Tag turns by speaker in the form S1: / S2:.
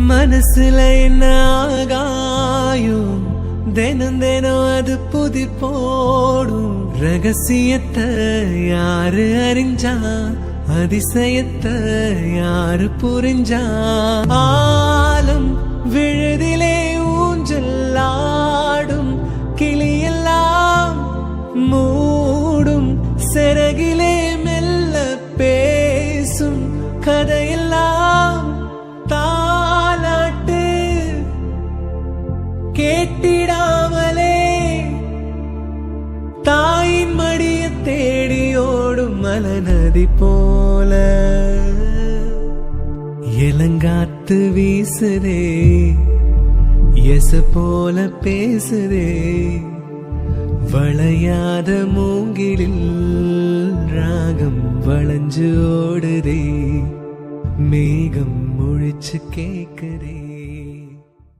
S1: மனசுல என்ன ஆகாயும் தினம் தினம் அது புதி போடும். ரகசியத்தை யாரு அறிஞ்சா, அதிசயத்தை யாரு புரிஞ்சா. ஆலம் விழுதிலே ஊஞ்சலாடும் கிளியெல்லாம் மூடும். சிறகிலே மெல்ல பேசும் கதையெல்லாம் தாலாட்டு கேட்டிடாமலே தாயின் மடிய தேடியோடும் மலநதி போல. இளங்காத்து வீசுதே, எச போல பேசுதே. வளையாத மூங்கிலில் ராகம் வளைஞ்சு ஓடுதே. மேகம் முழிச்சு கேக்குதே.